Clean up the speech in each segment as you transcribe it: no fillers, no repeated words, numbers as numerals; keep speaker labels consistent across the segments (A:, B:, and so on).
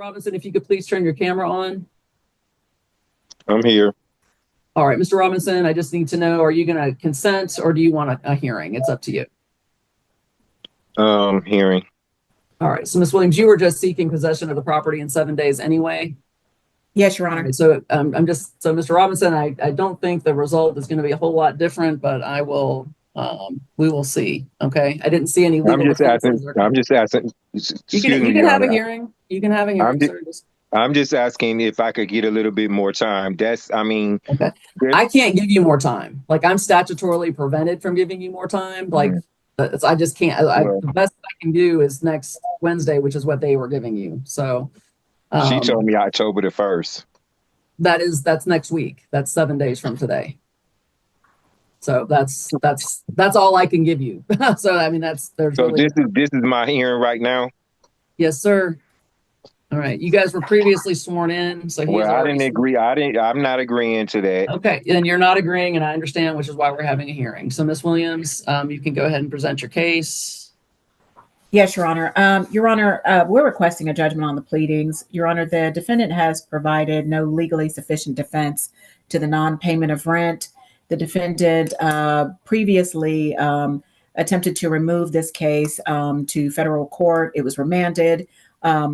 A: Robinson, if you could please turn your camera on.
B: I'm here.
A: All right, Mr. Robinson, I just need to know, are you going to consent or do you want a hearing? It's up to you.
B: Hearing.
A: All right, so Ms. Williams, you were just seeking possession of the property in 7 days anyway.
C: Yes, Your Honor.
A: Right, so Mr. Robinson, I don't think the result is going to be a whole lot different, but we will see. Okay, I didn't see any legal.
B: I'm just asking.
A: You can have a hearing. You can have a hearing.
B: I'm just asking if I could get a little bit more time. Okay.
A: I can't give you more time. Like, I'm statutorily prevented from giving you more time. Like, I just can't. The best I can do is next Wednesday, which is what they were giving you. So
B: she told me October the 1st.
A: That's next week. That's 7 days from today. So that's all I can give you. So I mean, this
B: is my hearing right now.
A: Yes, sir. All right. You guys were previously sworn in. So
B: I didn't agree. I'm not agreeing to that.
A: Okay. And you're not agreeing, and I understand, which is why we're having a hearing. So Ms. Williams, you can go ahead and present your case.
C: Yes, Your Honor. Your Honor, we're requesting a judgment on the pleadings. Your Honor, the defendant has provided no legally sufficient defense to the non-payment of rent. The defendant previously attempted to remove this case to federal court. It was remanded.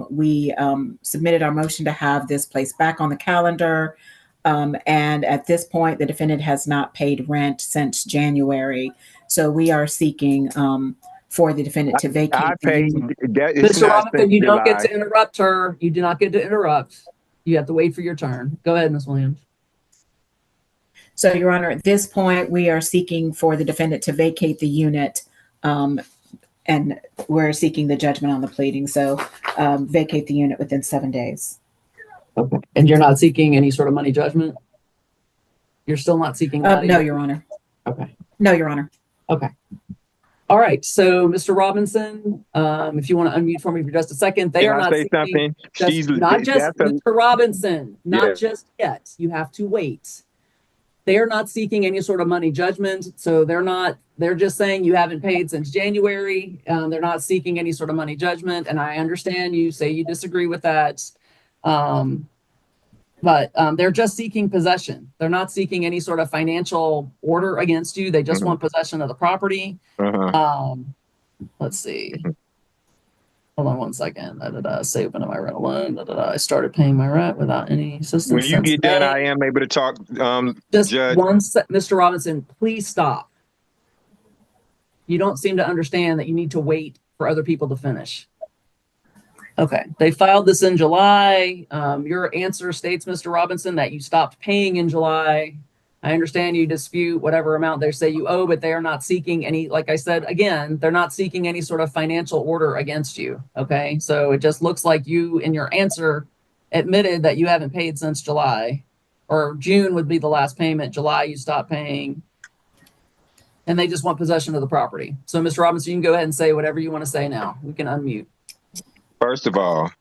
C: We submitted our motion to have this placed back on the calendar. And at this point, the defendant has not paid rent since January. So we are seeking for the defendant to vacate.
A: Mr. Robinson, you don't get to interrupt her. You do not get to interrupt. You have to wait for your turn. Go ahead, Ms. Williams.
C: So, Your Honor, at this point, we are seeking for the defendant to vacate the unit, and we're seeking the judgment on the pleading. So vacate the unit within 7 days.
A: Okay. And you're not seeking any sort of money judgment? You're still not seeking that?
C: No, Your Honor.
A: Okay.
C: No, Your Honor.
A: Okay. All right. So, Mr. Robinson, if you want to unmute for me for just a second, they are not seeking. Not just Mr. Robinson, not just yet. You have to wait. They are not seeking any sort of money judgment. So they're just saying you haven't paid since January. They're not seeking any sort of money judgment. And I understand you say you disagree with that. But they're just seeking possession. They're not seeking any sort of financial order against you. They just want possession of the property. Let's see. Hold on one second. Save into my rent alone. I started paying my rent without any assistance.
B: When you get done, I am able to talk.
A: Just
B: Judge.
A: Mr. Robinson, please stop. You don't seem to understand that you need to wait for other people to finish. Okay. They filed this in July. Your answer states, Mr. Robinson, that you stopped paying in July. I understand you dispute whatever amount they say you owe, but they are not seeking any, like I said, again, they're not seeking any sort of financial order against you. Okay. So it just looks like you, in your answer, admitted that you haven't paid since July, or June would be the last payment. July, you stopped paying, and they just want possession of the property. So Mr. Robinson, you can go ahead and say whatever you want to say now. We can unmute.
B: First of all,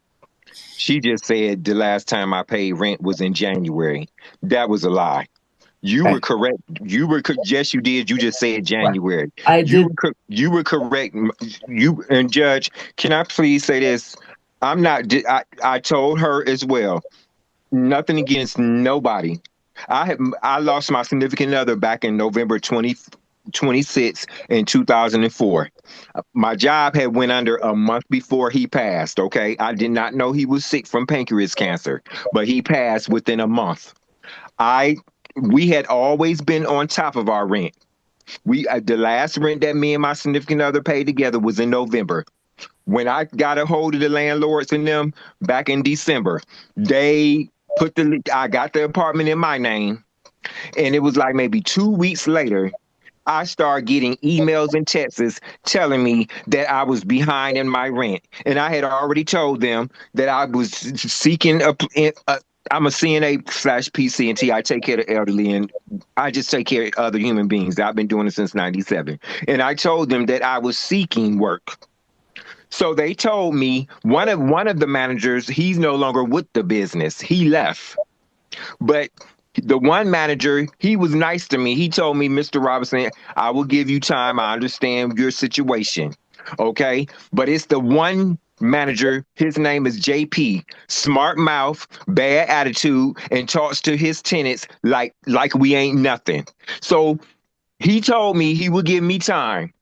B: she just said the last time I paid rent was in January. That was a lie. You were correct. Yes, you did. You just said January.
A: I did.
B: You were correct. You and Judge, can I please say this? I'm not. I told her as well. Nothing against nobody. I lost my significant other back in November 26 in 2004. My job had went under a month before he passed. Okay, I did not know he was sick from pancreas cancer, but he passed within a month. We had always been on top of our rent. The last rent that me and my significant other paid together was in November. When I got a hold of the landlords and them back in December, I got the apartment in my name, and it was like maybe 2 weeks later, I started getting emails and texts telling me that I was behind in my rent. And I had already told them that I was seeking I'm a CNA/PCNT. I take care of the elderly, and I just take care of other human beings. I've been doing it since 97. And I told them that I was seeking work. So they told me, one of the managers, he's no longer with the business. He left. But the one manager, he was nice to me. He told me, Mr. Robinson, I will give you time. I understand your situation. Okay. But it's the one manager. His name is JP. Smart mouth, bad attitude, and talks to his tenants like we ain't nothing. So he told me he would give me time.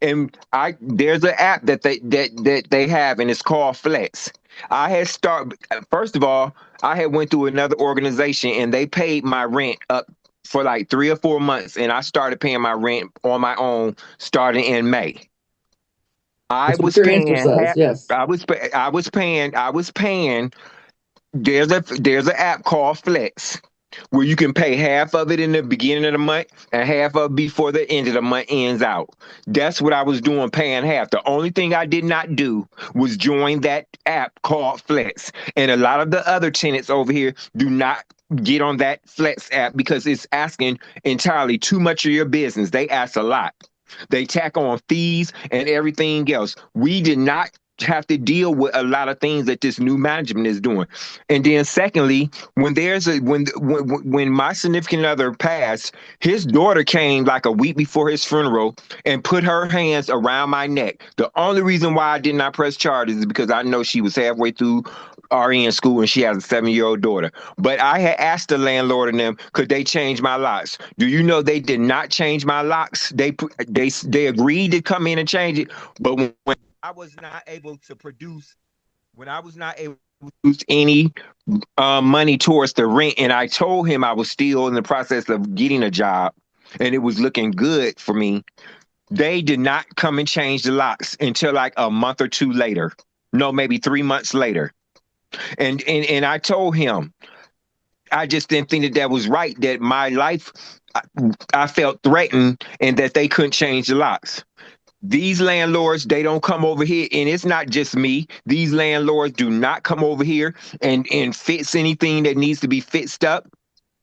B: And there's an app that they have, and it's called Flex. I had first of all, I had went through another organization and they paid my rent up for like 3 or 4 months, and I started paying my rent on my own starting in May. I
A: That's what
B: was
A: your
B: paying
A: answer says.
B: half.
A: Yes.
B: I was paying. There's an app called Flex where you can pay half of it in the beginning of the month and half of it before the end of the month ends out. That's what I was doing, paying half. The only thing I did not do was join that app called Flex. And a lot of the other tenants over here do not get on that Flex app because it's asking entirely too much of your business. They ask a lot. They tack on fees and everything else. We did not have to deal with a lot of things that this new management is doing. And then secondly, when my significant other passed, his daughter came like a week before his funeral and put her hands around my neck. The only reason why I did not press charges is because I know she was halfway through RN school and she has a 7-year-old daughter. But I had asked the landlord and them, could they change my locks? Do you know they did not change my locks? They agreed to come in and change it, but when I was not able to produce any money towards the rent, and I told him I was still in the process of getting a job and it was looking good for me, they did not come and change the locks until like a month or two later. No, maybe 3 months later. And I told him, I just didn't think that was right, that my life, I felt threatened and that they couldn't change the locks. These landlords, they don't come over here, and it's not just me. These landlords do not come over here and fix anything that needs to be fixed up.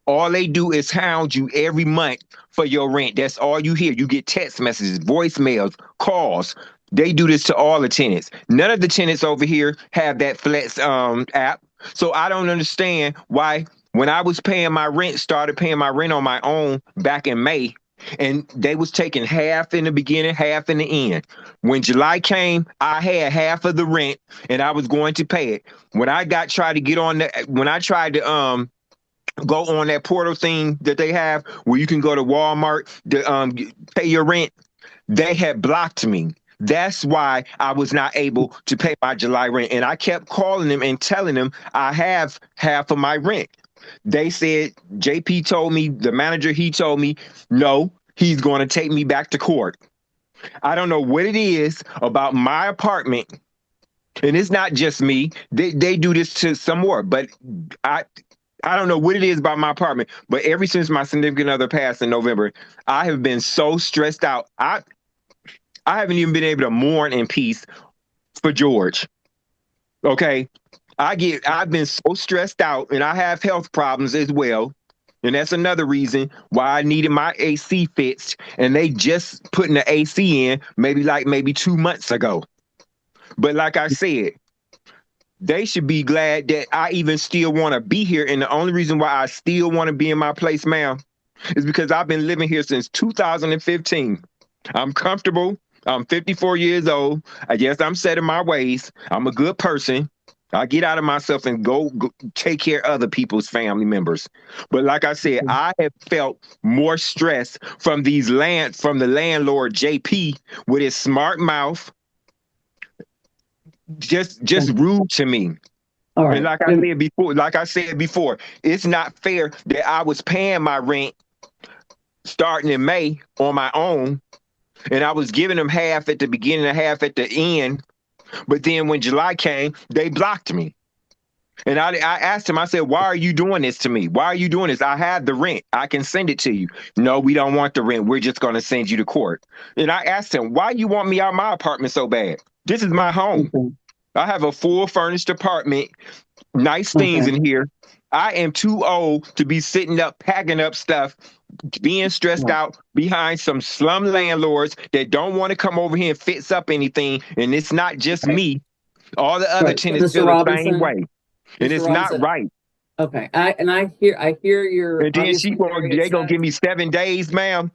B: All they do is hound you every month for your rent. That's all you hear. You get text messages, voicemails, calls. They do this to all the tenants. None of the tenants over here have that Flex app. So I don't understand why when I was started paying my rent on my own back in May, and they was taking half in the beginning, half in the end. When July came, I had half of the rent and I was going to pay it. When I tried to go on that portal thing that they have where you can go to Walmart to pay your rent, they had blocked me. That's why I was not able to pay my July rent. And I kept calling them and telling them I have half of my rent. They said, JP told me, the manager, he told me, no, he's going to take me back to court. I don't know what it is about my apartment. And it's not just me. They do this to some more, but I don't know what it is about my apartment, but ever since my significant other passed in November, I have been so stressed out. I haven't even been able to mourn in peace for George. Okay. I've been so stressed out, and I have health problems as well. And that's another reason why I needed my AC fixed. And they just putting the AC in maybe 2 months ago. But like I said, they should be glad that I even still want to be here. And the only reason why I still want to be in my place, ma'am, is because I've been living here since 2015. I'm comfortable. I'm 54 years old. I guess I'm set in my ways. I'm a good person. I get out of myself and go take care of other people's family members. But like I said, I have felt more stress from the landlord JP with his smart mouth, just rude to me.
A: All right.
B: And like I said before, it's not fair that I was paying my rent starting in May on my own, and I was giving them half at the beginning and half at the end. But then when July came, they blocked me. And I asked him, I said, why are you doing this to me? Why are you doing this? I have the rent. I can send it to you. No, we don't want the rent. We're just going to send you to court. And I asked him, why you want me out of my apartment so bad? This is my home. Okay. I have a full furnished apartment, nice things in here. I am too old to be sitting up, packing up stuff, being stressed out behind some slum landlords that don't want to come over here and fix up anything. And it's not just me. All the other tenants feel the same way. And it's not right.
A: Okay. I hear your
B: And then
A: obviously very
B: they gonna
A: upset.
B: give me 7 days, ma'am.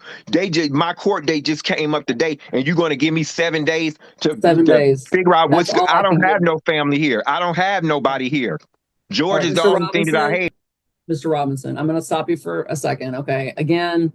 B: My court date just came up today, and you're gonna give me 7 days to
A: 7 days.
B: figure out
A: That's all
B: I
A: I can
B: don't have
A: give.
B: no family here. I don't have nobody here.
A: All
B: George
A: right,
B: is the
A: Mr.
B: only thing that I
A: Robinson.
B: have.
A: Mr. Robinson, I'm going to stop you for a second. Okay. Again,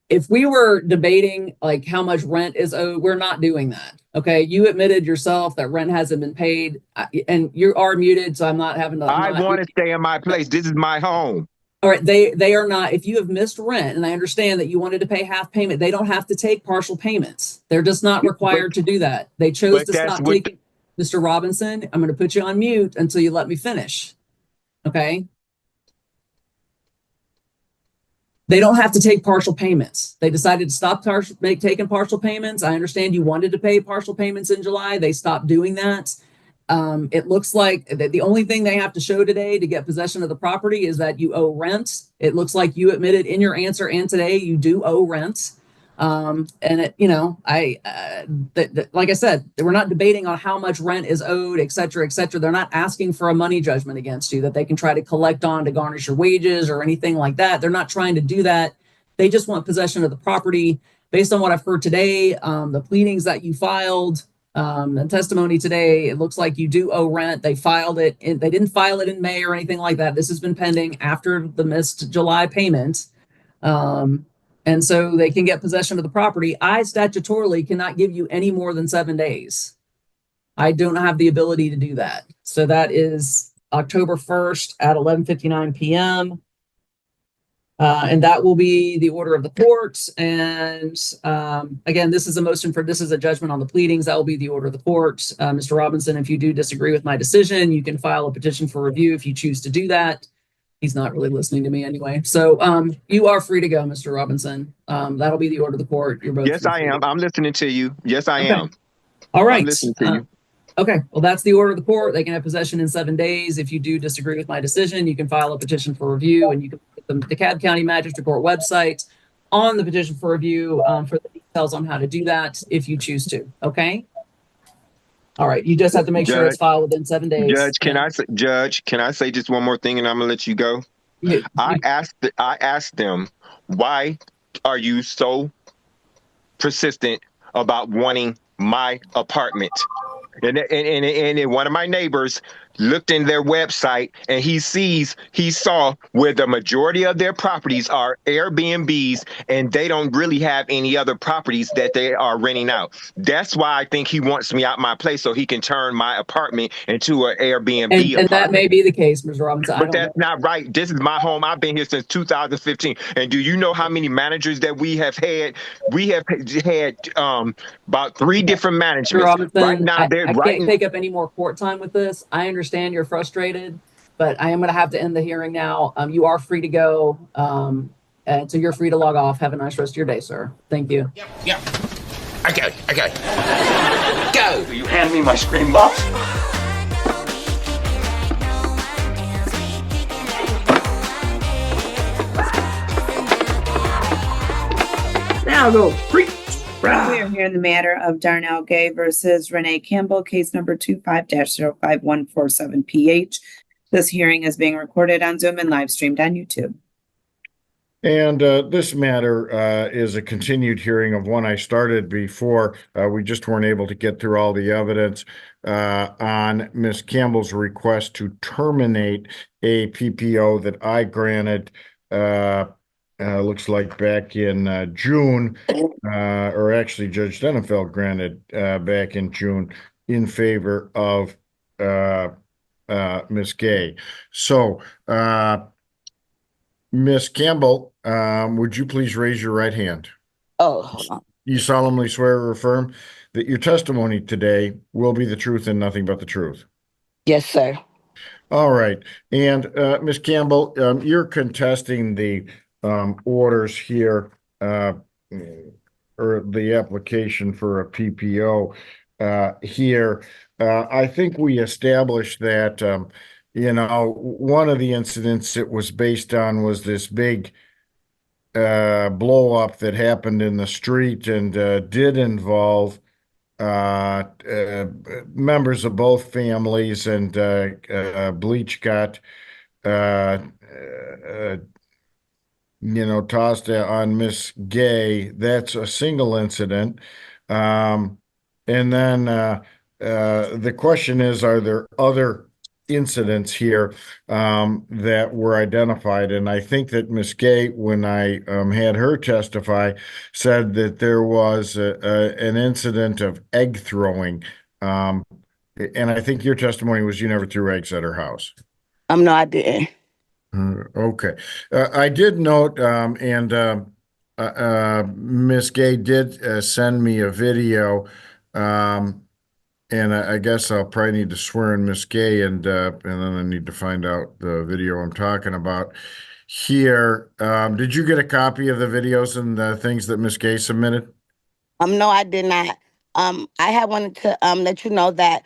A: if we were debating like how much rent is owed, we're not doing that. Okay. You admitted yourself that rent hasn't been paid, and you are muted. So I'm not having to, I'm
B: I
A: not.
B: want to stay in my place. This is my home.
A: All right. They are not, if you have missed rent, and I understand that you wanted to pay half payment, they don't have to take partial payments. They're just not
B: But
A: required to do that. They chose
B: but
A: to
B: that's
A: stop
B: what
A: taking. Mr. Robinson, I'm going to put you on mute until you let me finish. Okay. They don't have to take partial payments. They decided to stop taking partial payments. I understand you wanted to pay partial payments in July. They stopped doing that. It looks like that the only thing they have to show today to get possession of the property is that you owe rent. It looks like you admitted in your answer and today you do owe rent. And it, you know, like I said, we're not debating on how much rent is owed, et cetera, et cetera. They're not asking for a money judgment against you that they can try to collect on to garnish your wages or anything like that. They're not trying to do that. They just want possession of the property. Based on what I've heard today, the pleadings that you filed, the testimony today, it looks like you do owe rent. They filed it. They didn't file it in May or anything like that. This has been pending after the missed July payment. And so they can get possession of the property. I statutorily cannot give you any more than 7 days. I don't have the ability to do that. So that is October 1st at 11:59 p.m. And that will be the order of the court. And again, this is a judgment on the pleadings. That will be the order of the court. Mr. Robinson, if you do disagree with my decision, you can file a petition for review if you choose to do that. He's not really listening to me anyway. So you are free to go, Mr. Robinson. That'll be the order of the court. You're both.
B: Yes, I am. I'm listening to you. Yes, I am.
A: All right.
B: I'm listening to you.
A: Okay. Well, that's the order of the court. They can have possession in 7 days. If you do disagree with my decision, you can file a petition for review, and you can put the DeKalb County Magistrate Court website on the petition for review for the details on how to do that if you choose to. Okay. All right. You just have to make sure it's filed within 7 days.
B: Judge, can I say just one more thing and I'm gonna let you go? I asked them, why are you so persistent about wanting my apartment? And one of my neighbors looked in their website and he saw where the majority of their properties are Airbnbs and they don't really have any other properties that they are renting out. That's why I think he wants me out my place so he can turn my apartment into an Airbnb apartment.
A: And that may be the case, Mr. Robinson.
B: But that's not right. This is my home. I've been here since 2015. And do you know how many managers that we have had? We have had about 3 different managements.
A: Robinson,
B: right now,
A: I can't take up any more court time with this. I understand you're frustrated, but I am going to have to end the hearing now. You are free to go. So you're free to log off. Have a nice rest of your day, sir. Thank you.
D: Yep. Okay. Go. Will you hand me my screen box?
E: Now go preach.
F: We are here in the matter of Darnell Gay versus Renee Campbell, case number 25-05147PH. This hearing is being recorded on Zoom and live streamed on YouTube.
G: And this matter is a continued hearing of one I started before. We just weren't able to get through all the evidence on Ms. Campbell's request to terminate a PPO that I granted, looks like back in June, or actually Judge Denenfeld granted back in June in favor of Ms. Gay. So, Ms. Campbell, would you please raise your right hand?
E: Oh, hold on.
G: You solemnly swear or affirm that your testimony today will be the truth and nothing but the truth?
E: Yes, sir.
G: All right. And Ms. Campbell, you're contesting the orders here, or the application for a PPO here. I think we established that one of the incidents it was based on was this big blow up that happened in the street and did involve members of both families, and bleach got uh, uh, tossed on Miss Gay. That's a single incident. Um, and then the question is, are there other incidents here that were identified? And I think that Miss Gay, when I had her testify, said that there was an incident of egg throwing. Um, and I think your testimony was you never threw eggs at her house.
E: No, I didn't.
G: Okay. I did note, and Miss Gay did send me a video, and I guess I'll probably need to swear in Miss Gay, and then I need to find out the video I'm talking about here. Did you get a copy of the videos and the things that Miss Gay submitted?
E: No, I did not. I had wanted to let you know that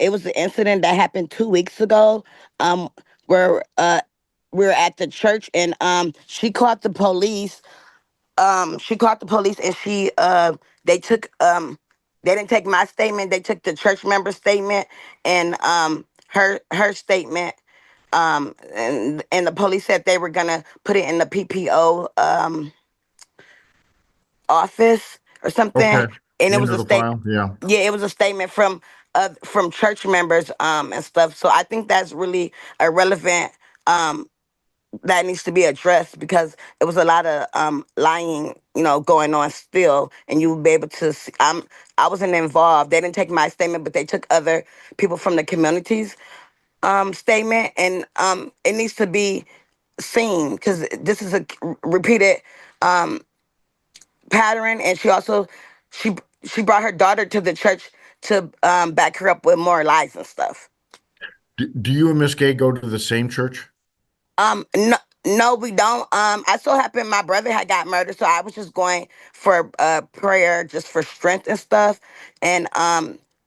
E: it was an incident that happened 2 weeks ago. Where we were at the church and she called the police and they took they didn't take my statement, they took the church member statement and her statement. And the police said they were gonna put it in the PPO office or something.
G: Okay.
E: And it was
G: Into
E: a
G: the
E: state
G: file? Yeah.
E: yeah, it was a statement from church members and stuff. So I think that's really irrelevant. That needs to be addressed because it was a lot of lying, going on still, and you would be able to see. I wasn't involved. They didn't take my statement, but they took other people from the community's statement, and it needs to be seen because this is a repeated um, pattern. And she she brought her daughter to the church to back her up with more lies and stuff.
G: Do you and Miss Gay go to the same church?
E: No, no, we don't. I so happened my brother had got murdered, so I was just going for prayer, just for strength and stuff. And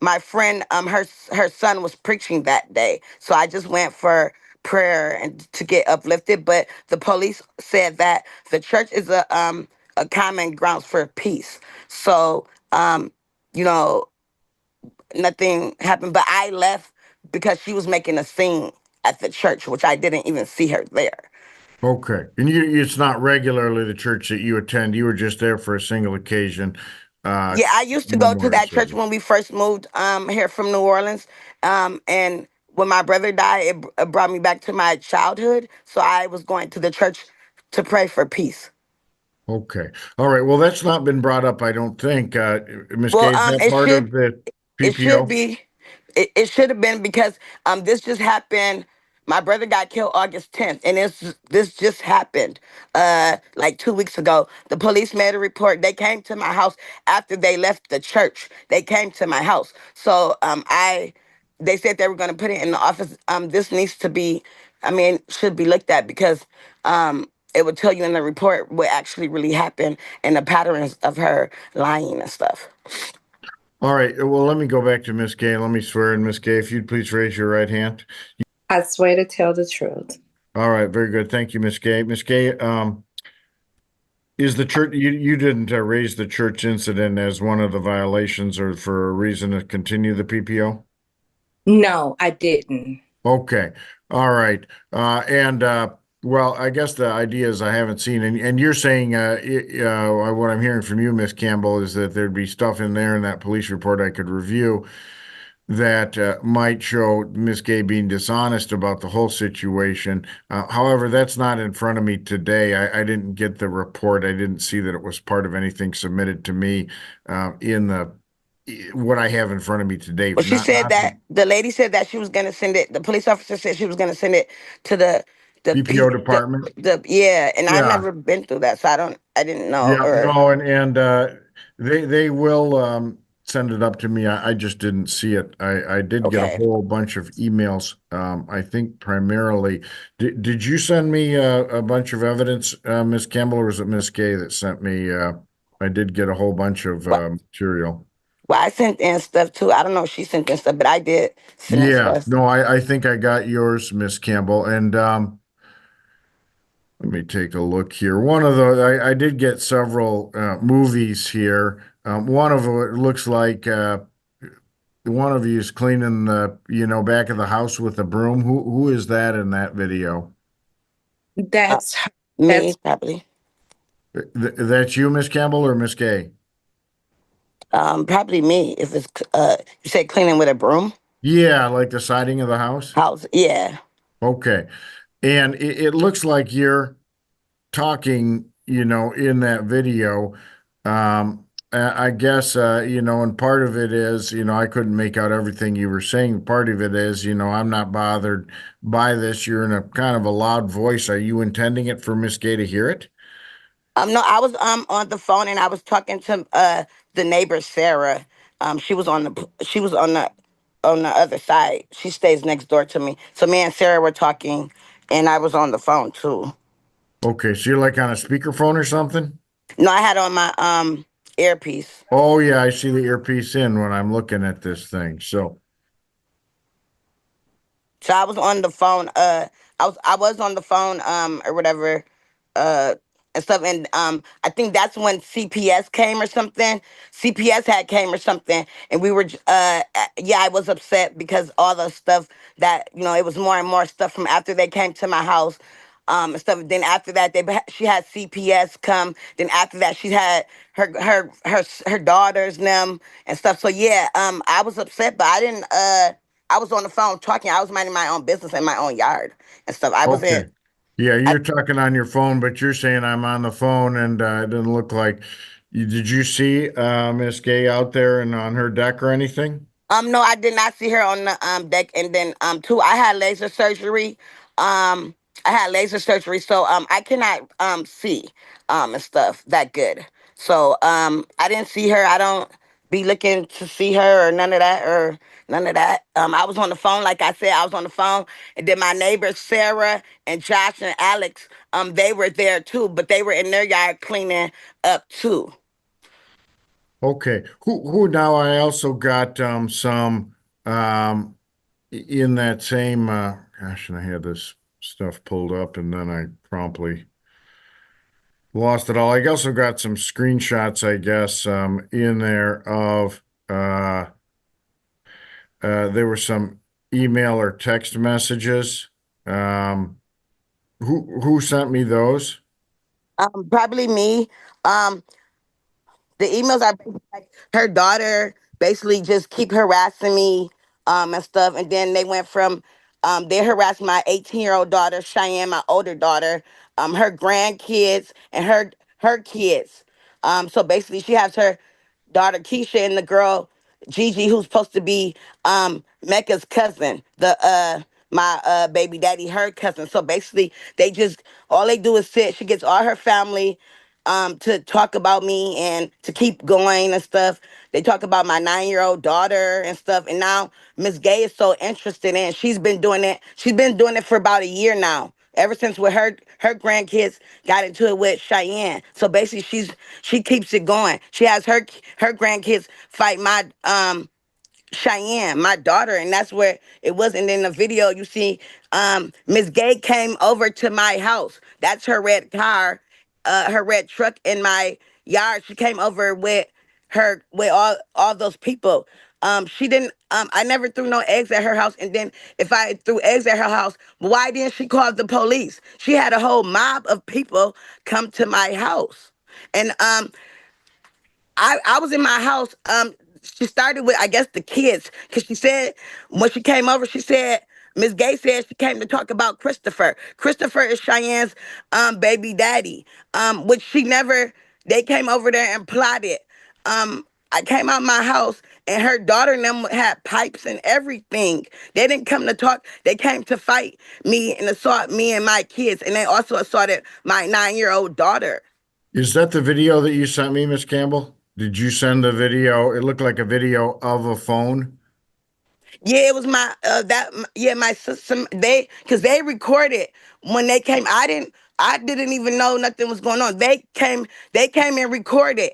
E: my friend, her son was preaching that day, so I just went for prayer and to get uplifted. But the police said that the church is a common grounds for peace. So you know, nothing happened. But I left because she was making a scene at the church, which I didn't even see her there.
G: Okay. And it's not regularly the church that you attend. You were just there for a single occasion.
E: Yeah, I used to go to
G: Memorial
E: that church
G: service.
E: when we first moved here from New Orleans. And when my brother died, it brought me back to my childhood. So I was going to the church to pray for peace.
G: Okay. All right. Well, that's not been brought up, I don't think. Ms.
E: Well,
G: Gay, is that part of the
E: it should
G: PPO?
E: be. It should have been because this just happened. My brother got killed August 10th, and this just happened like 2 weeks ago. The police made a report. They came to my house after they left the church. They came to my house. So they said they were going to put it in the office. This needs to be, should be looked at because it would tell you in the report what actually really happened and the patterns of her lying and stuff.
G: All right. Well, let me go back to Ms. Gay. Let me swear in, Ms. Gay. If you'd please raise your right hand.
F: I swear to tell the truth.
G: All right. Very good. Thank you, Ms. Gay. Ms. Gay, is the church, you didn't raise the church incident as one of the violations or for a reason to continue the PPO?
F: No, I didn't.
G: Okay. All right. Well, I guess the idea is I haven't seen, and you're saying, what I'm hearing from you, Miss Campbell, is that there'd be stuff in there in that police report I could review that might show Miss Gay being dishonest about the whole situation. However, that's not in front of me today. I didn't get the report. I didn't see that it was part of anything submitted to me in what I have in front of me today.
E: Well, she said that the lady said that she was going to send it. The police officer said she was going to send it to the
G: PPO department.
E: Yeah, and I've
G: Yeah.
E: never been through that, so I didn't know.
G: Yeah, no, and they will send it up to me. I just didn't see it. I did get a
E: Okay.
G: whole bunch of emails. I think primarily. Did you send me a bunch of evidence, Miss Campbell, or was it Miss Gay that sent me? I did get a whole bunch of material.
E: Well, I sent in stuff too. I don't know if she sent in stuff, but I did send in
G: Yeah,
E: stuff.
G: no, I think I got yours, Miss Campbell, and let me take a look here. One of the I did get several movies here. One of it looks like one of you is cleaning the back of the house with a broom. Who is that in that video?
F: That's
E: Me,
F: That's-
E: probably.
G: That's you, Miss Campbell, or Miss Gay?
E: Probably me. If it's you said cleaning with a broom
G: Yeah, like the siding of the house.
E: house. Yeah.
G: Okay. And it looks like you're talking, in that video. I guess, and part of it is, I couldn't make out everything you were saying. Part of it is, I'm not bothered by this. You're in a kind of a loud voice. Are you intending it for Miss Gay to hear it?
E: No, I was on the phone and I was talking to the neighbor Sarah. She was on the other side. She stays next door to me. So me and Sarah were talking and I was on the phone too.
G: Okay, so you're like on a speakerphone or something?
E: No, I had on my earpiece.
G: Oh yeah, I see the earpiece in when I'm looking at this thing.
E: So I was on the phone. I was on the phone. Or whatever. Uh. And stuff. And I think that's when CPS came or something. CPS had came or something. And we were. Yeah, I was upset because all the stuff that it was more and more stuff from after they came to my house. And stuff. Then after that, she had CPS come. Then after that, she had her daughters them and stuff. So yeah, I was upset, but I didn't. I was on the phone talking. I was minding my own business in my own yard and stuff. I
G: okay.
E: wasn't.
G: Yeah,
E: I,
G: you're talking on your phone, but you're saying I'm on the phone, and it didn't look like did you see Miss Gay out there and on her deck or anything?
E: no, I did not see her on the deck. And then two, I had laser surgery. Um, I had laser surgery, so I cannot see and stuff that good. So I didn't see her. I don't be looking to see her or none of that or none of that. I was on the phone, like I said, I was on the phone, and then my neighbors Sarah and Josh and Alex, they were there too, but they were in their yard cleaning up too.
G: Okay. Who now I also got some in that same gosh, and I had this stuff pulled up and then I promptly lost it all. I also got some screenshots, I guess, in there of there were some email or text messages. Um, who sent me those?
E: Probably me. Um, the emails are like her daughter basically just keep harassing me and stuff, and then they went from they harassed my 18-year-old daughter Cheyenne, my older daughter, her grandkids and her kids. So basically she has her daughter Keisha and the girl Gigi, who's supposed to be Mecca's cousin, the my baby daddy, her cousin. So basically they just all they do is sit. She gets all her family to talk about me and to keep going and stuff. They talk about my 9-year-old daughter and stuff. And now Miss Gay is so interested in. She's been doing it. She's been doing it for about a year now. Ever since with her grandkids got into it with Cheyenne. So basically she keeps it going. She has her grandkids fight my Cheyenne, my daughter, and that's where it was. And in the video, you see, Miss Gay came over to my house. That's her red car, her red truck in my yard. She came over with all those people. She didn't. I never threw no eggs at her house. And then if I threw eggs at her house, why didn't she call the police? She had a whole mob of people come to my house, and I was in my house. She started with I guess the kids because she said when she came over, she said Miss Gay said she came to talk about Christopher. Christopher is Cheyenne's baby daddy. Which she never. They came over there and plotted. I came out my house and her daughter and them had pipes and everything. They didn't come to talk. They came to fight me and assault me and my kids, and they also assaulted my 9-year-old daughter.
G: Is that the video that you sent me, Miss Campbell? Did you send the video? It looked like a video of a phone.
E: Yeah, it was my yeah, my sister. They recorded when they came. I didn't even know nothing was going on. They came and recorded.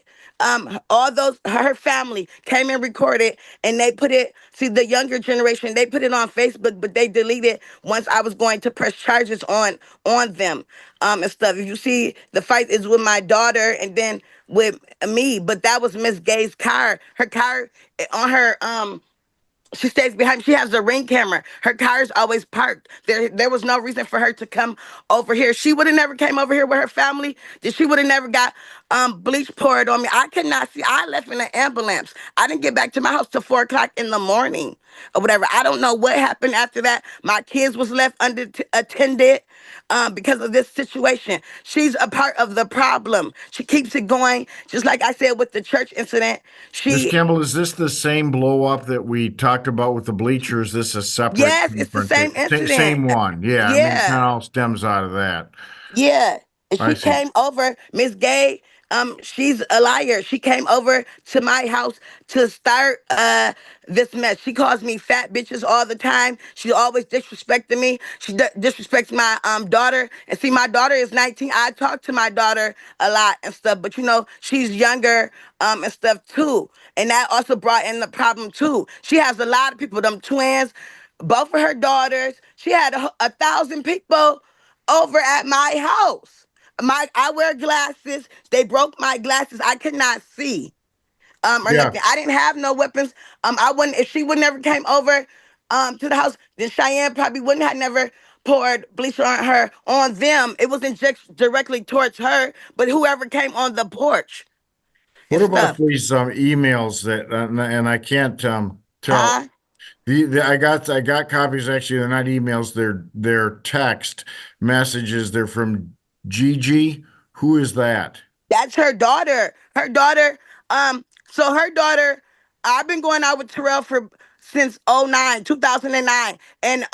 E: All those her family came and recorded, and they put it. See, the younger generation, they put it on Facebook, but they deleted once I was going to press charges on them, and stuff. If you see, the fight is with my daughter, and then with me. But that was Miss Gay's car. Her car on her She stays behind. She has a ring camera. Her car is always parked. There was no reason for her to come over here. She would have never came over here with her family. Then she would have never got bleach poured on me. I could not see. I left in an ambulance. I didn't get back to my house till 4 o'clock in the morning or whatever. I don't know what happened after that. My kids was left unattended because of this situation. She's a part of the problem. She keeps it going. Just like I said with the church incident.
G: Ms.
E: She
G: Campbell, is this the same blow up that we talked about with the bleacher? Is this a separate,
E: Yes, it's the same incident.
G: same one? Yeah, I mean, it kind
E: Yeah,
G: of all stems out of that.
E: yeah. And
G: I
E: she
G: see.
E: came over, Miss Gay. She's a liar. She came over to my house to start this mess. She calls me fat bitches all the time. She always disrespecting me. She disrespects my daughter. And see, my daughter is 19. I talk to my daughter a lot and stuff, but you know, she's younger and stuff too. And that also brought in the problem too. She has a lot of people, them twins, both of her daughters. She had 1,000 people over at my house. I wear glasses. They broke my glasses. I could not see or
G: Yeah.
E: nothing. I didn't have no weapons. I wouldn't if she would never came over to the house, then Cheyenne probably wouldn't have never poured bleach on her on them. It wasn't just directly towards her, but whoever came on the porch and
G: What about
E: stuff.
G: these emails that, and I can't tell.
E: Huh?
G: I got copies. Actually, they're not emails. They're text messages. They're from Gigi. Who is that?
E: That's her daughter. Her daughter, so her daughter, I've been going out with Terrell for since 2009. And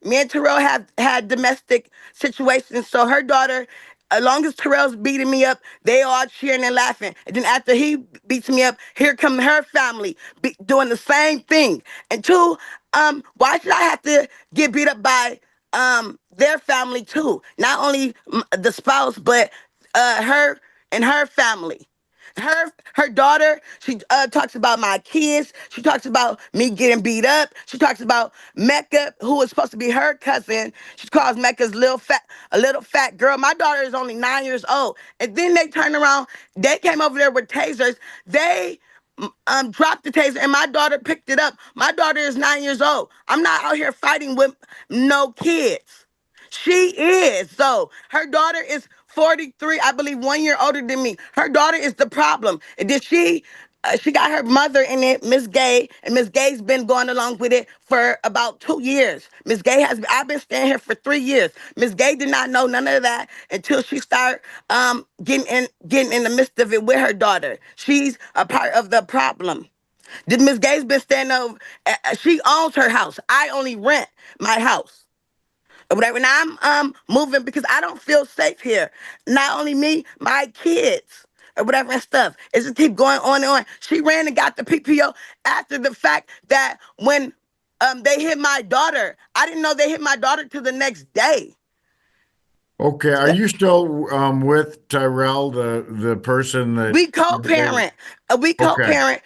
E: me and Terrell have had domestic situations. So her daughter, as long as Terrell's beating me up, they all cheering and laughing. And then after he beats me up, here come her family doing the same thing. And two, why should I have to get beat up by their family too? Not only the spouse, but her and her family. Her daughter, she talks about my kids. She talks about me getting beat up. She talks about Mecca, who was supposed to be her cousin. She calls Mecca's a little fat girl. My daughter is only 9 years old. And then they turned around. They came over there with tasers. They dropped the taser and my daughter picked it up. My daughter is 9 years old. I'm not out here fighting with no kids. She is. So her daughter is 43, I believe 1 year older than me. Her daughter is the problem. And then she got her mother in it, Miss Gay, and Miss Gay's been going along with it for about 2 years. I've been staying here for 3 years. Miss Gay did not know none of that until she started getting in the midst of it with her daughter. She's a part of the problem. Miss Gay's been staying over. She owns her house. I only rent my house or whatever. And I'm moving because I don't feel safe here. Not only me, my kids or whatever and stuff. It just keep going on and on. She ran and got the PPO after the fact that when they hit my daughter, I didn't know they hit my daughter till the next day.
G: Okay, are you still with Tyrell, the person that
E: We co-parent. We
G: Okay.
E: co-parent.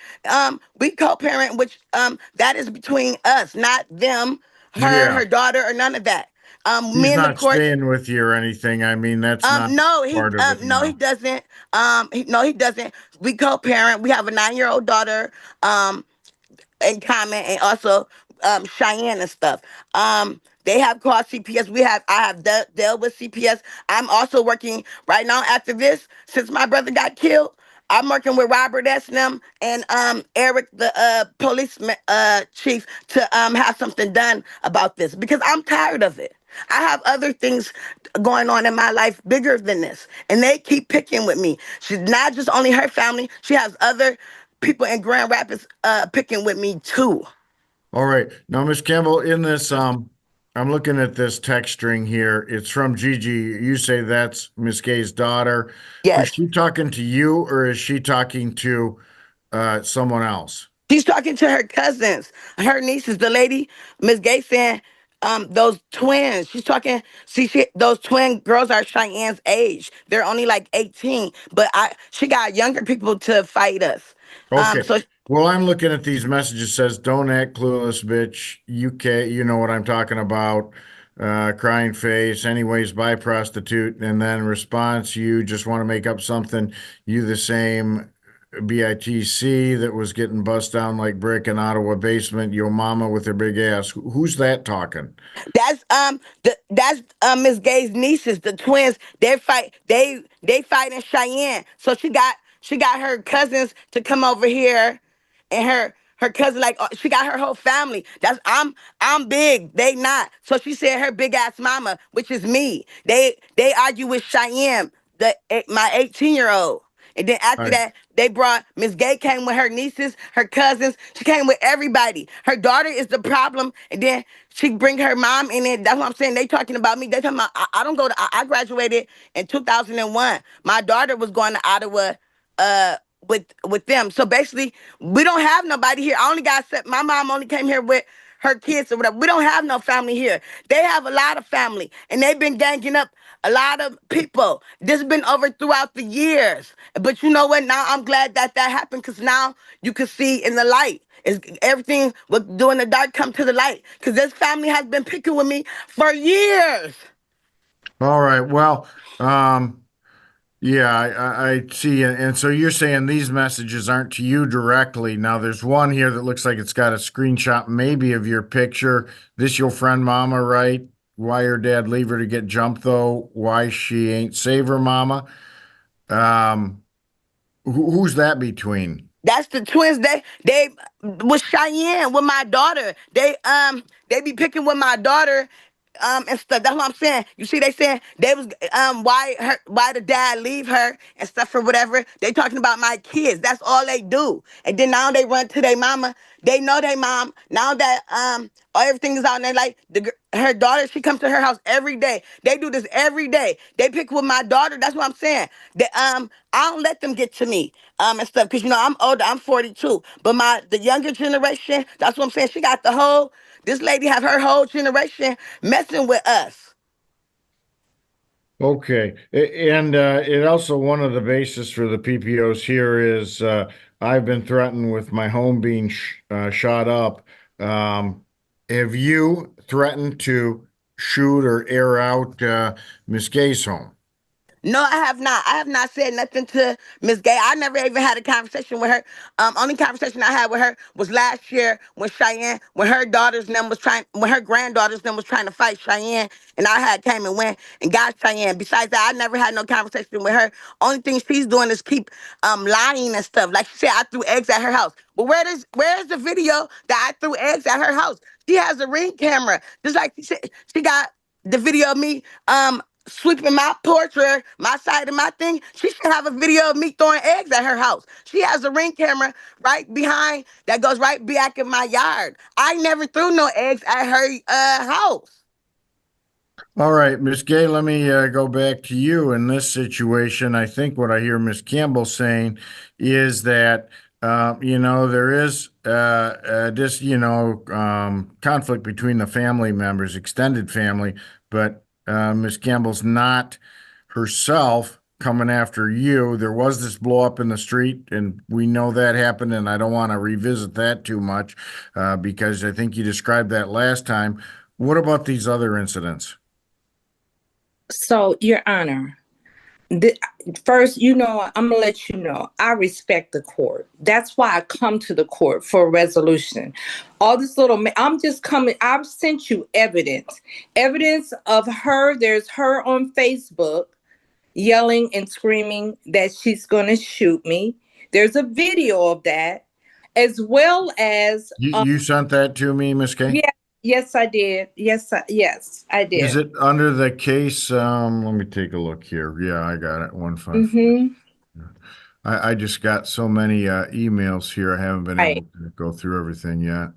E: We co-parent, which that is between us, not them,
G: Yeah.
E: her daughter, or none of that.
G: He's
E: Me and the
G: not
E: courts.
G: staying with you or anything? I mean, that's not part of it
E: No, he
G: now.
E: doesn't. No, he doesn't. We co-parent. We have a 9 year old daughter. And comment and also Cheyenne and stuff. They have called CPS. I have dealt with CPS. I'm also working right now after this, since my brother got killed. I'm working with Robert S. and Eric, the police chief, to have something done about this because I'm tired of it. I have other things going on in my life bigger than this, and they keep picking with me. She's not just only her family; she has other people in Grand Rapids picking with me too.
G: All right. Now, Miss Campbell, in this, I'm looking at this text string here. It's from Gigi. You say that's Miss Gay's daughter. Is
E: Yes.
G: she talking to you or is she talking to someone else?
E: She's talking to her cousins, her nieces, the lady, Miss Gay saying, those twins. She's talking, those twin girls are Cheyenne's age. They're only like 18, but she got younger people to fight us.
G: Okay.
E: So
G: Well, I'm looking at these messages. Says, "Don't act clueless, bitch. UK, you know what I'm talking about." Crying face. Anyways, bye, prostitute. And then response, you just want to make up something. You the same. BITC that was getting bust down like brick in Ottawa basement, your mama with her big ass. Who's that talking?
E: That's Miss Gay's nieces, the twins. They fight in Cheyenne. So she got her cousins to come over here, and her cousin, like, she got her whole family. I'm big, they not. So she said her big ass mama, which is me. They argue with Cheyenne, my 18-year-old. And then after
G: Right.
E: that, they brought Miss Gay, came with her nieces, her cousins. She came with everybody. Her daughter is the problem. And then she bring her mom in it. That's what I'm saying. They talking about me. They talking about I don't go to. I graduated in 2001. My daughter was going to Ottawa uh with them. So basically, we don't have nobody here. I only got set. My mom only came here with her kids or whatever. We don't have no family here. They have a lot of family, and they've been ganging up a lot of people. This has been over throughout the years. But you know what? Now I'm glad that happened, because now you can see in the light. Is everything with doing the dark come to the light? Because this family has been picking with me for years.
G: All right. Well, yeah, I see. And so you're saying these messages aren't to you directly. Now, there's one here that looks like it's got a screenshot maybe of your picture. This your friend mama, right? Why her dad leave her to get jumped though? Why she ain't save her mama? Who's that between?
E: That's the twins. They with Cheyenne with my daughter. They be picking with my daughter and stuff. That's what I'm saying. You see, they saying they was why the dad leave her and stuff or whatever. They talking about my kids. That's all they do. And then now they run to their mama. They know their mom. Now that everything is out, and they like her daughter. She comes to her house every day. They do this every day. They pick with my daughter. That's what I'm saying. I don't let them get to me and stuff, because I'm older. I'm 42. But the younger generation. That's what I'm saying. She got the whole. This lady have her whole generation messing with us.
G: Okay. And it also, one of the basis for the PPOs here is I've been threatened with my home being shot up. Have you threatened to shoot or air out Miss Gay's home?
E: No, I have not. I have not said nothing to Miss Gay. I never even had a conversation with her. Only conversation I had with her was last year when Cheyenne, when her when her granddaughters them was trying to fight Cheyenne, and I had came and went and got Cheyenne. Besides that, I never had no conversation with her. Only thing she's doing is keep lying and stuff. Like she said, I threw eggs at her house. But where's the video that I threw eggs at her house? She has a Ring camera. Just like she said, she got the video of me sweeping my porch or my side of my thing. She should have a video of me throwing eggs at her house. She has a Ring camera right behind that goes right back in my yard. I never threw no eggs at her house.
G: All right, Miss Gay, let me go back to you in this situation. I think what I hear Miss Campbell saying is that there is this conflict between the family members, extended family, but Miss Campbell's not herself coming after you. There was this blow up in the street, and we know that happened, and I don't want to revisit that too much because I think you described that last time. What about these other incidents?
H: So, Your Honor, first, I'm going to let you know, I respect the court. That's why I come to the court for a resolution. All this I'm just coming, I've sent you evidence of her. There's her on Facebook yelling and screaming that she's going to shoot me. There's a video of that, as well as...
G: You sent that to me, Miss Kay?
H: Yeah. Yes, I did. Yes, I did.
G: Is it under the case? Let me take a look here. Yeah, I got it. 155. I just got so many emails here. I haven't been able to go through everything yet.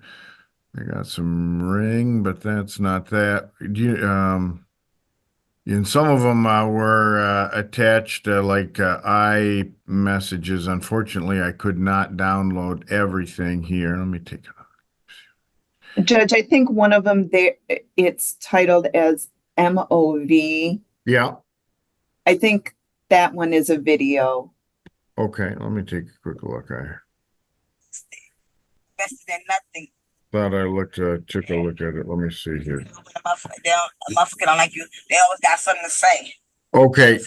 G: I got some Ring, but that's not that. And some of them were attached like iMessages. Unfortunately, I could not download everything here. Let me take it.
F: Judge, I think one of them there, it's titled as MOV.
G: Yeah.
F: I think that one is a video.
G: Okay, let me take a quick look.
E: Better than nothing.
G: Thought I took a look at it. Let me see here.
E: A motherfucker don't like you. They always got something to say.
G: Okay.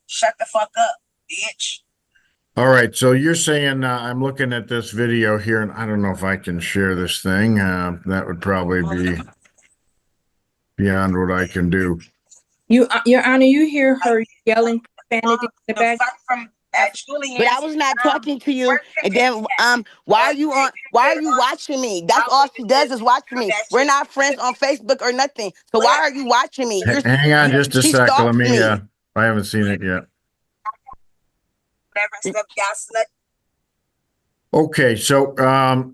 E: Shut the fuck up, bitch.
G: All right, so you're saying I'm looking at this video here, and I don't know if I can share this thing. That would probably be beyond what I can do.
H: Your Honor, you hear her yelling profanity in the back.
E: But I was not talking to you. And then why are you watching me? That's all she does is watch me. We're not friends on Facebook or nothing. So why are you watching me?
G: Hang on just a
E: She
G: sec. Let
E: stalks
G: me,
E: me.
G: I haven't seen it yet. Okay, so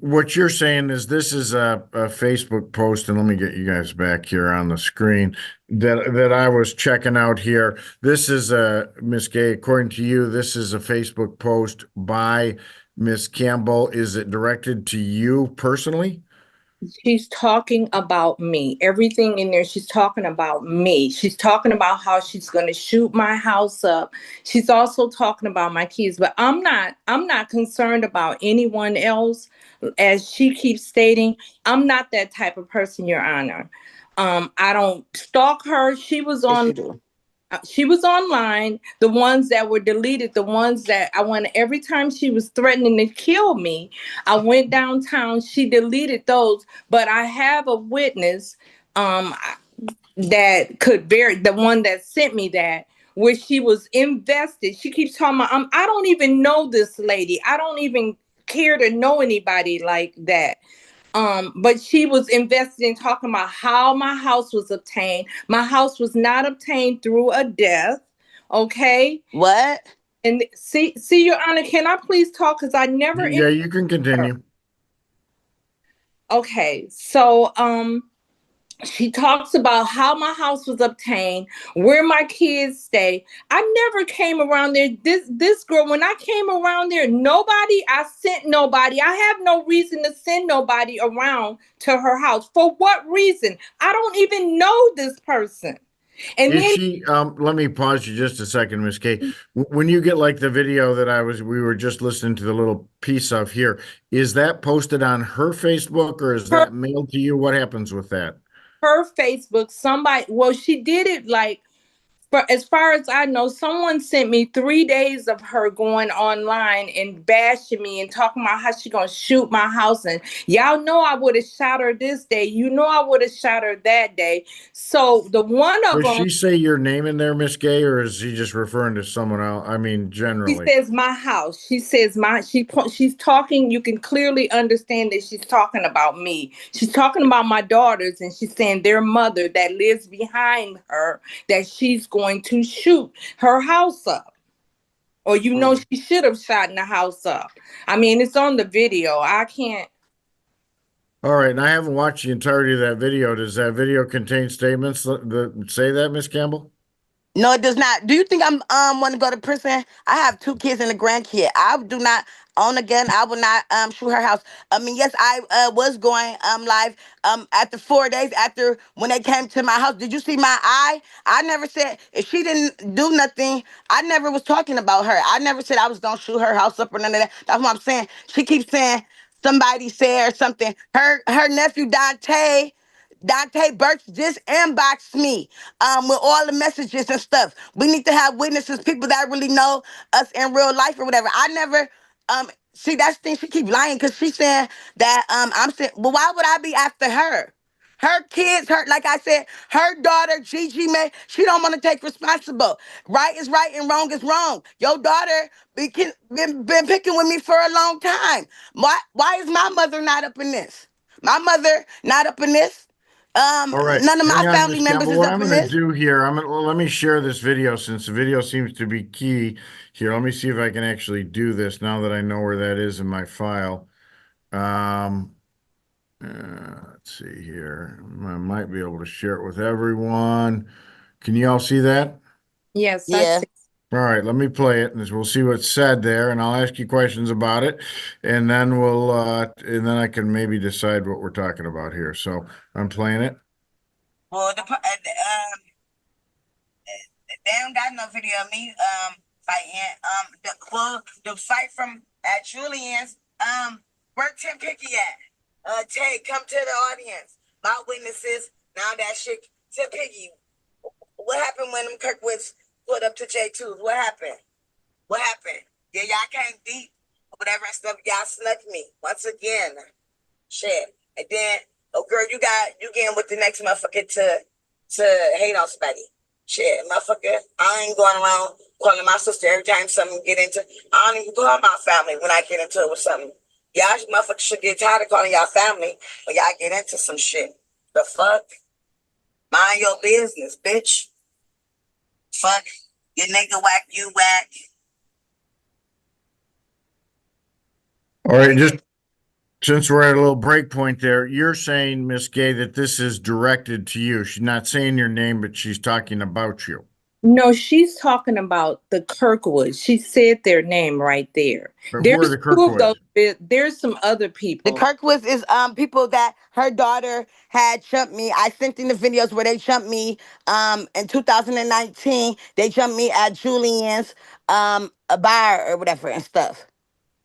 G: what you're saying is this is a Facebook post, and let me get you guys back here on the screen that I was checking out here. This is Miss Gay, according to you, this is a Facebook post by Miss Campbell. Is it directed to you personally?
H: She's talking about me. Everything in there, she's talking about me. She's talking about how she's going to shoot my house up. She's also talking about my kids, but I'm not concerned about anyone else. As she keeps stating, I'm not that type of person, Your Honor. I don't stalk her. She was
E: Yes,
H: on
E: you do.
H: she was online, the ones that were deleted, the ones that I went, every time she was threatening to kill me, I went downtown, she deleted those, but I have a witness that could the one that sent me that, where she was invested. She keeps talking about, I don't even know this lady. I don't even care to know anybody like that. But she was invested in talking about how my house was obtained. My house was not obtained through a death. Okay.
E: What?
H: And see, Your Honor, can I please talk? Because I never.
G: Yeah, you can continue.
H: Okay. So, she talks about how my house was obtained, where my kids stay. I never came around there. This girl, when I came around there, I sent nobody. I have no reason to send nobody around to her house. For what reason? I don't even know this person. And
G: Is
H: then
G: she, let me pause you just a second, Miss Kay. When you get like the video that we were just listening to the little piece of here, is that posted on her Facebook or is that mailed to you? What happens with that?
H: her Facebook, she did it like, but as far as I know, someone sent me 3 days of her going online and bashing me and talking about how she gonna shoot my house. And y'all know I would have shot her this day. You know I would have shot her that day. So the one of
G: Does
H: them,
G: she say your name in there, Miss Gay, or is she just referring to someone else? I mean,
H: she
G: generally.
H: says my house. She says she's talking. You can clearly understand that she's talking about me. She's talking about my daughters, and she's saying their mother that lives behind her, that she's going to shoot her house up. Or she should have shot in the house up. I mean, it's on the video. I can't.
G: All right, and I haven't watched the entirety of that video. Does that video contain statements that say that, Miss Campbell?
E: No, it does not. Do you think I'm want to go to prison? I have 2 kids and a grandkid. I do not own a gun. I will not shoot her house. I mean, yes, I was going live after 4 days after when they came to my house. Did you see my eye? I never said if she didn't do nothing. I never was talking about her. I never said I was gonna shoot her house up or none of that. That's what I'm saying. She keeps saying somebody said or something. Her nephew Dante Birch just inboxed me with all the messages and stuff. We need to have witnesses, people that really know us in real life or whatever. I never see that's the thing. She keep lying because she's saying that I'm saying, well, why would I be after her? Her kids, like I said, her daughter, Gigi May, she don't want to take responsible. Right is right and wrong is wrong. Your daughter been picking with me for a long time. Why is my mother not up in this? My mother not up in this.
G: All right,
E: None of my
G: hang on,
E: family
G: Miss
E: members
G: Campbell.
E: is
G: What
E: up
G: I'm
E: in
G: going to
E: this.
G: do here, let me share this video since the video seems to be key here. Let me see if I can actually do this now that I know where that is in my file. Let's see here. I might be able to share it with everyone. Can you all see that?
H: Yes, I
E: Yeah.
H: see.
G: All right, let me play it, and we'll see what's said there, and I'll ask you questions about it, and then and then I can maybe decide what we're talking about here. So I'm playing it.
E: Well, they don't got no video of me fighting. The fight from at Julian's where Tim Picky at? Tay, come to the audience. My witnesses, now that shit. Tim Picky, what happened when them Kirkwoods put up to J2s? What happened? What happened? Yeah, y'all came deep, whatever and stuff. Y'all slugged me once again. Shit. And then, oh girl, you getting with the next motherfucker to hate on somebody. Shit, motherfucker. I ain't going around calling my sister every time something get into. I don't even call my family when I get into it with something. Y'all motherfuckers should get tired of calling y'all family when y'all get into some shit. The fuck? Mind your business, bitch. Fuck. Your nigga whack, you whack.
G: All right, just since we're at a little break point there, you're saying, Miss Gay, that this is directed to you. She's not saying your name, but she's talking about you.
H: No, she's talking about the Kirkwoods. She said their name right there.
G: But who are the
H: Two of
G: Kirkwoods?
H: those. There's some other people.
E: The Kirkwoods is people that her daughter had chumped me. I sent in the videos where they chumped me in 2019. They jumped me at Julian's a bar or whatever and stuff.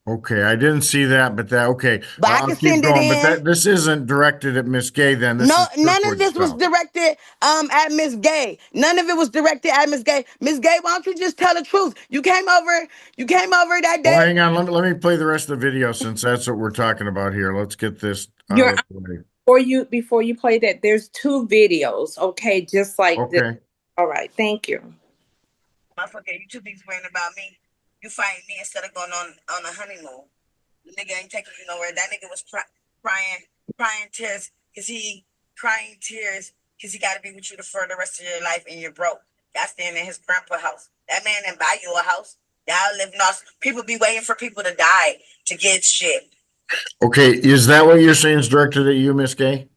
G: Okay, I didn't see that, but okay.
E: But I
G: I'll
E: can
G: keep
E: send it
G: going. But
E: in.
G: this isn't directed at Miss Gay then. This
E: No,
G: is
E: none of
G: Kirkwood
E: this was
G: stuff.
E: directed at Miss Gay. None of it was directed at Miss Gay. Miss Gay, why don't you just tell the truth? You came over that
G: Well,
E: day.
G: hang on. Let me play the rest of the video since that's what we're talking about here. Let's get this out
H: Your
G: of the way.
H: Before you play that, there's two videos, okay, just like this.
G: Okay.
H: All right, thank you.
E: Motherfucker, you too busy worrying about me. You fighting me instead of going on a honeymoon. The nigga ain't taking you nowhere. That nigga was crying tears because he got to be with you for the rest of your life and you're broke. Y'all staying in his grandpa house. That man didn't buy you a house. Y'all live lost. People be waiting for people to die to get shit.
G: Okay, is that what you're saying is directed at you, Miss Gay?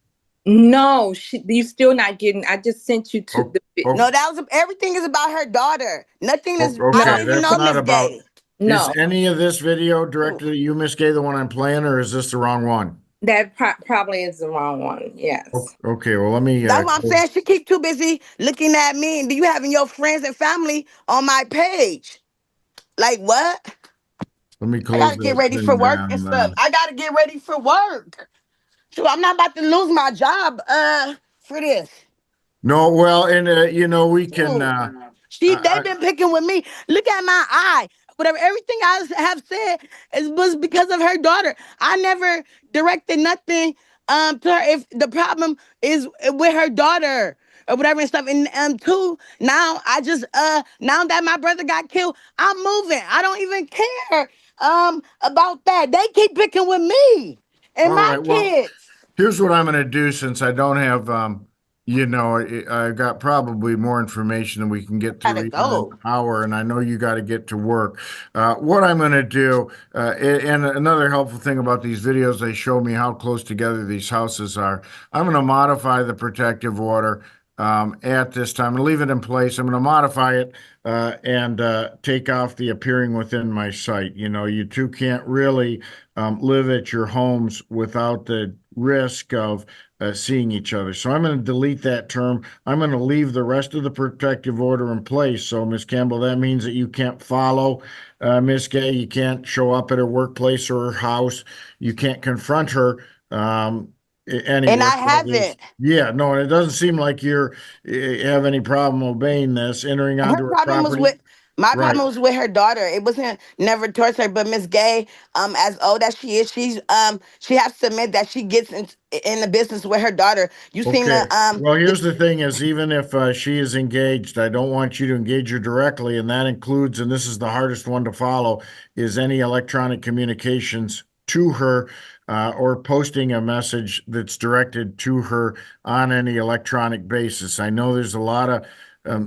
H: No, you still not getting. I just sent you to the.
E: No, everything is about her daughter. Nothing is.
G: Okay,
E: I don't even
G: that's
E: know
G: not
E: Miss
G: about.
E: Gay.
H: No,
G: Is any of this video directed at you, Miss Gay, the one I'm playing, or is this the wrong one?
H: that probably is the wrong one. Yes.
G: Okay, well, let me.
E: That's what I'm saying. She keep too busy looking at me and you having your friends and family on my page. Like what?
G: Let me
E: I
G: close
E: gotta get
G: that
E: ready for
G: thing
E: work
G: down
E: and
G: then.
E: stuff. I gotta get ready for work. So I'm not about to lose my job for this.
G: No, well, and we can.
E: They've been picking with me. Look at my eye. Whatever, everything I have said was because of her daughter. I never directed nothing to her. If the problem is with her daughter or whatever and stuff. And two, now I just now that my brother got killed, I'm moving. I don't even care about that. They keep picking with me and
G: All
E: my
G: right, well,
E: kids.
G: here's what I'm going to do since I don't have, I've got probably more information than we can get through
E: Gotta
G: even in an
E: go.
G: hour, and I know you got to get to work. What I'm going to do, and another helpful thing about these videos, they show me how close together these houses are. I'm going to modify the protective order at this time and leave it in place. I'm going to modify it and take off the appearing within my sight. You two can't really live at your homes without the risk of seeing each other. So I'm going to delete that term. I'm going to leave the rest of the protective order in place. So, Ms. Campbell, that means that you can't follow Ms. Gay. You can't show up at her workplace or her house. You can't confront her anywhere.
E: And I haven't.
G: Yeah, no, it doesn't seem like you have any problem obeying this, entering onto her property.
E: My problem was with her daughter. It wasn't never towards her, but Miss Gay, as old as she is, she has to admit that she gets in the business with her daughter. You seem to
G: Well, here's the thing: is even if she is engaged, I don't want you to engage her directly, and that includes, and this is the hardest one to follow, is any electronic communications to her. Or posting a message that's directed to her on any electronic basis. I know there's a lot of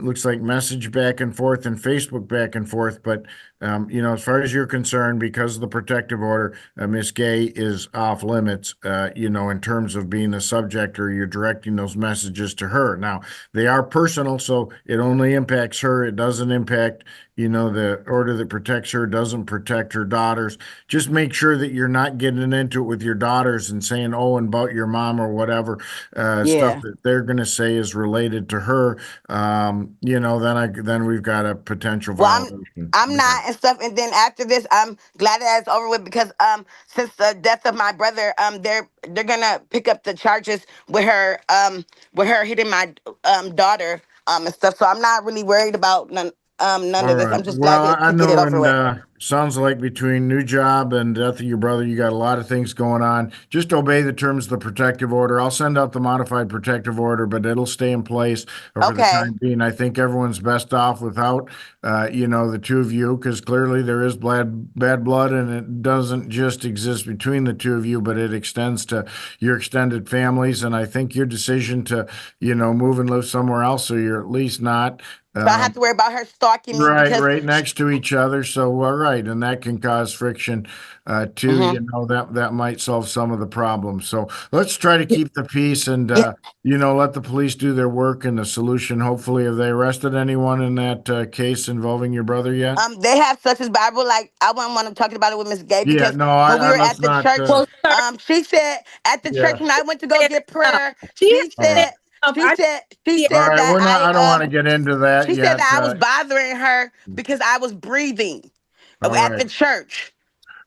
G: looks like message back and forth and Facebook back and forth, but as far as you're concerned, because of the protective order, Miss Gay is off limits, in terms of being the subject or you're directing those messages to her. Now, they are personal, so it only impacts her. It doesn't impact, the order that protects her doesn't protect her daughters. Just make sure that you're not getting into it with your daughters and saying, oh, and about your mom or whatever, stuff that they're going to say is related to her. Then we've got a potential violation.
E: I'm not and stuff. And then after this, I'm glad that it's over with because since the death of my brother, they're gonna pick up the charges with her hitting my daughter and stuff. So I'm not really worried about none of this. I'm just glad to get it over with.
G: sounds like between new job and death of your brother, you got a lot of things going on. Just obey the terms of the protective order. I'll send out the modified protective order, but it'll stay in place for the
E: Okay.
G: time being. I think everyone's best off without, the two of you, because clearly there is bad blood, and it doesn't just exist between the two of you, but it extends to your extended families. And I think your decision to, move and live somewhere else, so you're at least not.
E: So I have to worry about her stalking me
G: Right,
E: because
G: right next to each other. So, right, and that can cause friction too. That might solve some of the problems. So let's try to keep the peace and
E: Yeah.
G: let the police do their work and the solution. Hopefully, have they arrested anyone in that case involving your brother yet?
E: They have such as Bible. Like I wouldn't want to talk about it with Miss Gay
G: Yeah,
E: because
G: no,
E: when we were
G: let's
E: at the
G: not.
E: church,
H: Well, sir,
E: she said at the
G: Yeah.
E: church when I went to go get prayer,
H: she
E: she
H: said,
E: said she said she
H: Yeah.
G: All
E: said
G: right,
E: that
G: we're not. I don't want to get into that
E: she said
G: yet.
E: that I was bothering her because I was breathing
G: All
E: at
G: right.
E: the church.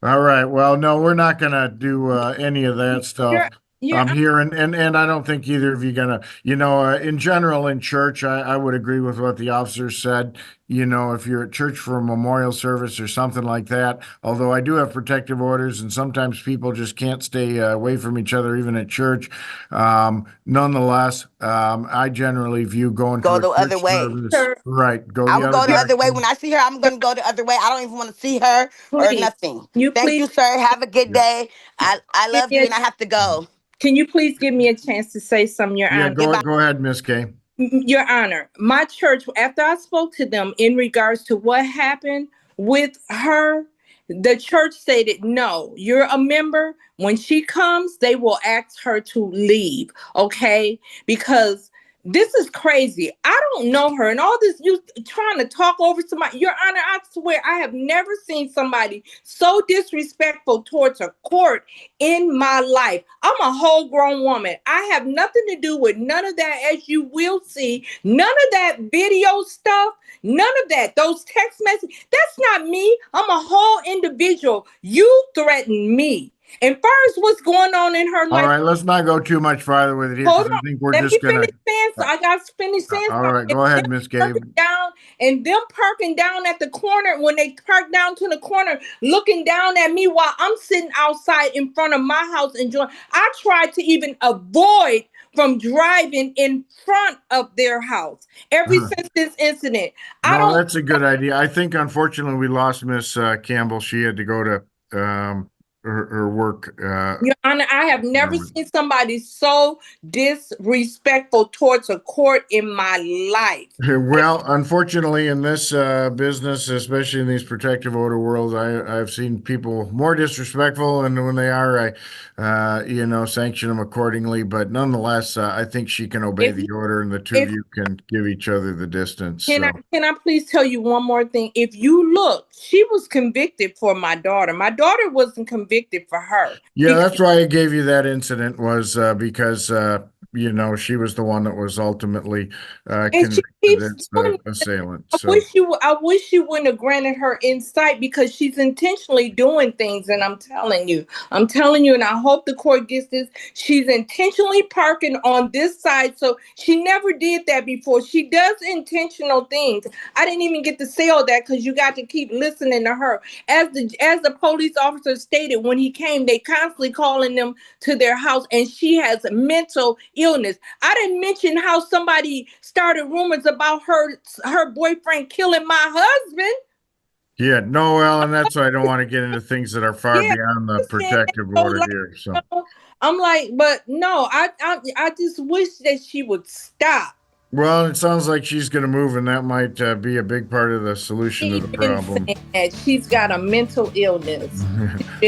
G: All right. Well, no, we're not gonna do any of that stuff.
H: you're
G: Here, and I don't think either of you gonna, in general in church, I would agree with what the officer said. If you're at church for a memorial service or something like that, although I do have protective orders, and sometimes people just can't stay away from each other, even at church. Nonetheless, I generally view going to
E: Go
G: a
E: the other
G: church
E: way.
G: service, right, go
E: I
G: the
E: would
G: other
E: go the other way.
G: direction.
E: When I see her, I'm going to go the other way. I don't even want to see her or
H: please,
E: nothing.
H: you
E: Thank
H: please
E: you, sir. Have a good
G: Yeah.
E: day. I
H: give
E: love
H: me
E: you,
H: a,
E: and I have to go.
H: can you please give me a chance to say something, Your
G: Yeah,
H: Honor?
G: go ahead, Miss Kay.
H: Your Honor, my church, after I spoke to them in regards to what happened with her, the church stated, no, you're a member. When she comes, they will ask her to leave, okay? Because this is crazy. I don't know her. And all this, you trying to talk over somebody. Your Honor, I swear, I have never seen somebody so disrespectful towards a court in my life. I'm a whole grown woman. I have nothing to do with none of that, as you will see. None of that video stuff, none of that. Those text messages, that's not me. I'm a whole individual. You threatened me. And first, what's going on in her
G: All
H: life?
G: right, let's not go too much farther with it here,
H: Hold
G: because I
H: on.
G: think we're
H: Let me
G: just gonna.
H: finish saying so. I got to finish saying
G: All
H: something.
G: right, go ahead, Miss Gabe.
H: Parking down and them parking down at the corner when they park down to the corner, looking down at me while I'm sitting outside in front of my house enjoying. I tried to even avoid from driving in front of their house ever since this incident.
G: No, that's a good idea. I think unfortunately we lost Miss Campbell. She had to go to her work.
H: Your Honor, I have never seen somebody so disrespectful towards a court in my life.
G: Well, unfortunately, in this business, especially in these protective order worlds, I've seen people more disrespectful, and when they are, I sanction them accordingly. But nonetheless, I think she can obey the order, and the two of you can give each other the distance.
H: Can I please tell you one more thing? If you look, she was convicted for my daughter. My daughter wasn't convicted for her.
G: Yeah, that's why I gave you that incident, was because she was the one that was ultimately convicted as the assailant. So
H: I wish you wouldn't have granted her insight, because she's intentionally doing things, and I'm telling you, and I hope the court gets this. She's intentionally parking on this side, so she never did that before. She does intentional things. I didn't even get to say all that because you got to keep listening to her. As the police officer stated when he came, they constantly calling them to their house, and she has mental illness. I didn't mention how somebody started rumors about her boyfriend killing my husband.
G: yeah, no, well, and that's why I don't want to get into things that are far beyond the protective order here. So
H: I'm like, but no, I just wish that she would stop.
G: well, it sounds like she's going to move, and that might be a big part of the solution to the problem.
H: That she's got a mental illness.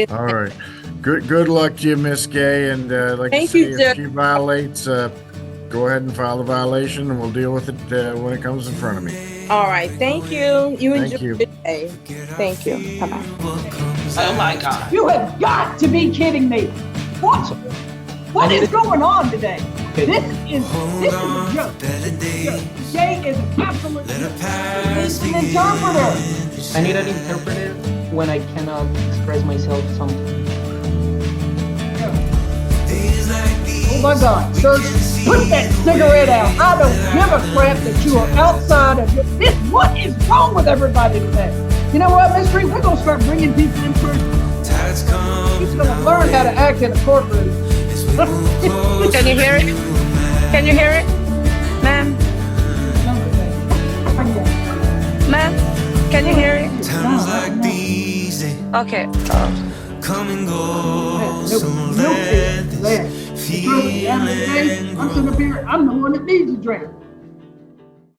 G: All right. Good luck to you, Miss Gay. And like I say, if she violates, go ahead and file the violation, and we'll deal with it when it comes in front of me.
H: All right. Thank you. You
G: Thank
H: enjoy
G: you.
H: the day. Thank you. Bye-bye.
D: Oh my God.
I: You have got to be kidding me. What is going on today? This is a joke. Jay is an absolute an interpreter.
J: I need an interpreter when I cannot express myself something.
I: Oh my God, sir, put that cigarette out. I don't give a crap that you are outside of this. What is wrong with everybody today? You know what, Miss Reed? We're gonna start bringing people in person. He's gonna learn how to act in a courtroom.
H: Can you hear it? Can you hear it? Ma'am? Ma'am? Can you hear it? Okay.
K: Come and go, so
I: I'm sitting up here, I'm the one that needs a drink.